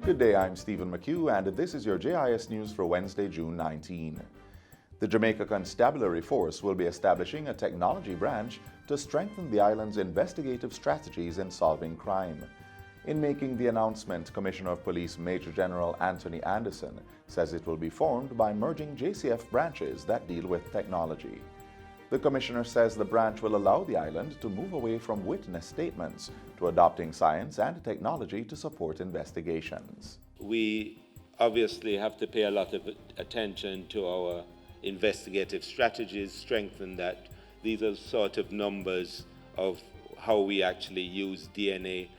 Good day, I'm Stephen McHugh, and this is your JIS News for Wednesday, June 19. The Jamaica Constabulary Force will be establishing a technology branch to strengthen the island's investigative strategies in solving crime. In making the announcement, Commissioner of Police Major General Anthony Anderson says it will be formed by merging JCF branches that deal with technology. The Commissioner says the branch will allow the island to move away from witness statements to adopting science and technology to support investigations. We obviously have to pay a lot of attention to our investigative strategies, strengthen that. These are sort of numbers of how we actually use DNA.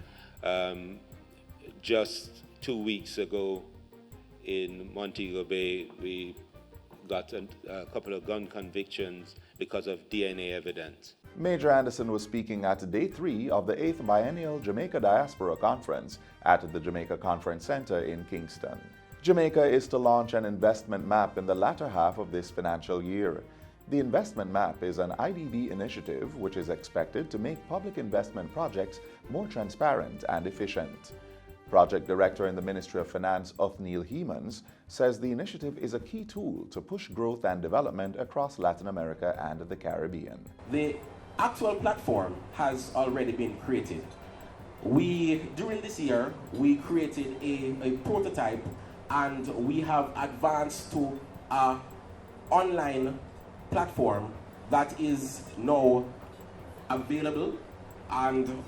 Just 2 weeks ago in Montego Bay, we got a couple of gun convictions because of DNA evidence. Major Anderson was speaking at Day 3 of the 8th Biennial Jamaica Diaspora Conference at the Jamaica Conference Center in Kingston. Jamaica is to launch an investment map in the latter half of this financial year. The investment map is an IDB initiative which is expected to make public investment projects more transparent and efficient. Project Director in the Ministry of Finance, Othniel Hemans, says the initiative is a key tool to push growth and development across Latin America and the Caribbean. The actual platform has already been created. During this year, we created a prototype, and we have advanced to an online platform that is now available, and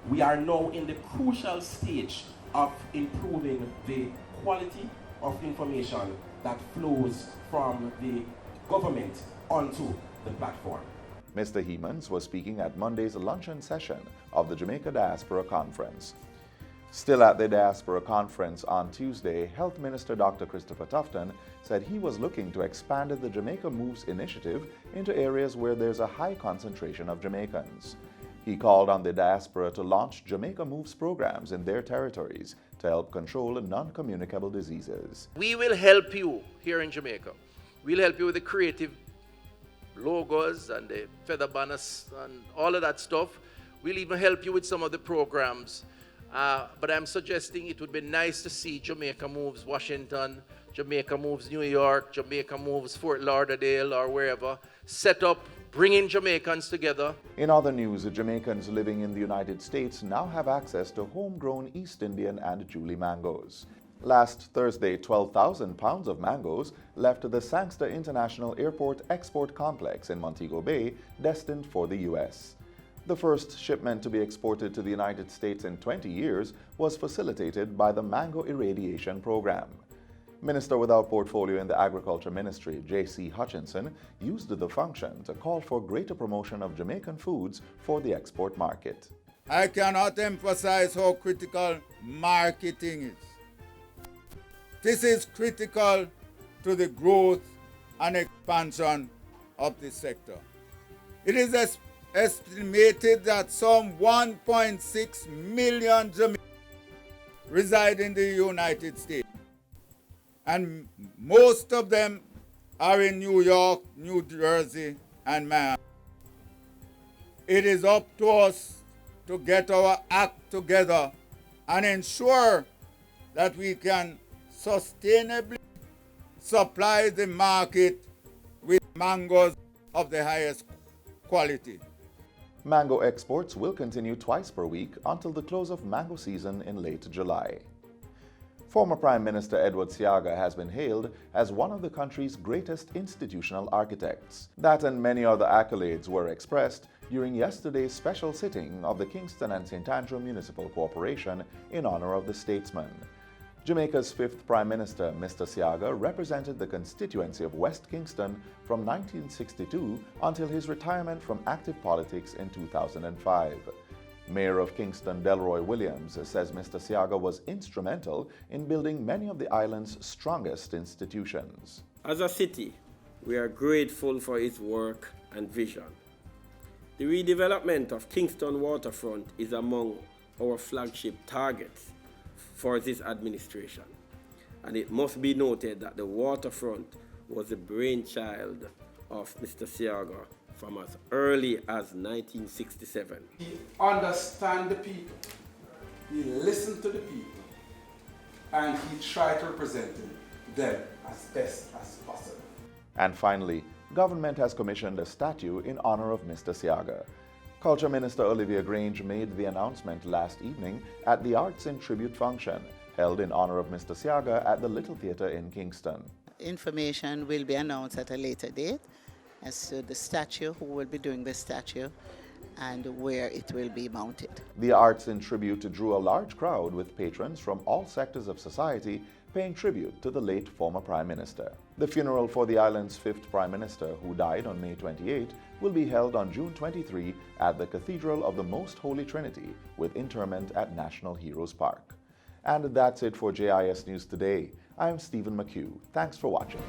we are now in the crucial stage of improving the quality of information that flows from the government onto the platform. Mr. Hemans was speaking at Monday's luncheon session of the Jamaica Diaspora Conference. Still at the Diaspora Conference on Tuesday, Health Minister Dr. Christopher Tufton said he was looking to expand the Jamaica Moves initiative into areas where there's a high concentration of Jamaicans. He called on the diaspora to launch Jamaica Moves programs in their territories to help control non-communicable diseases. We will help you here in Jamaica. We'll help you with the creative logos and the feather banners and all of that stuff. We'll even help you with some of the programs. But I'm suggesting it would be nice to see Jamaica Moves Washington, Jamaica Moves New York, Jamaica Moves Fort Lauderdale or wherever, set up, bringing Jamaicans together. In other news, Jamaicans living in the United States now have access to homegrown East Indian and Julie mangoes. Last Thursday, 12,000 pounds of mangoes left the Sangster International Airport Export Complex in Montego Bay, destined for the U.S. The first shipment to be exported to the United States in 20 years was facilitated by the Mango Irradiation Program. Minister without portfolio in the Agriculture Ministry, J.C. Hutchinson, used the function to call for greater promotion of Jamaican foods for the export market. I cannot emphasize how critical marketing is. This is critical to the growth and expansion of the sector. It is estimated that some 1.6 million Jamaicans reside in the United States, and most of them are in New York, New Jersey, and Miami. It is up to us to get our act together and ensure that we can sustainably supply the market with mangoes of the highest quality. Mango exports will continue twice per week until the close of mango season in late July. Former Prime Minister Edward C Agha has been hailed as one of the country's greatest institutional architects. That and many other accolades were expressed during yesterday's special sitting of the Kingston and St. Andrew Municipal Corporation in honor of the statesman. Jamaica's fifth Prime Minister, Mr. C Agha, represented the constituency of West Kingston from 1962 until his retirement from active politics in 2005. Mayor of Kingston, Delroy Williams, says Mr. C Agha was instrumental in building many of the island's strongest institutions. As a city, we are grateful for his work and vision. The redevelopment of Kingston waterfront is among our flagship targets for this administration, and it must be noted that the waterfront was the brainchild of Mr. C Agha from as early as 1967. He understands the people, he listens to the people, and he tried to represent them as best as possible. And finally, government has commissioned a statue in honor of Mr. C Agha. Culture Minister Olivia Grange made the announcement last evening at the Arts in Tribute function held in honor of Mr. C Agha at the Little Theatre in Kingston. Information will be announced at a later date as to the statue, who will be doing the statue, and where it will be mounted. The Arts in Tribute drew a large crowd with patrons from all sectors of society paying tribute to the late former Prime Minister. The funeral for the island's fifth Prime Minister, who died on May 28, will be held on June 23 at the Cathedral of the Most Holy Trinity, with interment at National Heroes Park. And that's it for JIS News Today. I'm Stephen McHugh. Thanks for watching.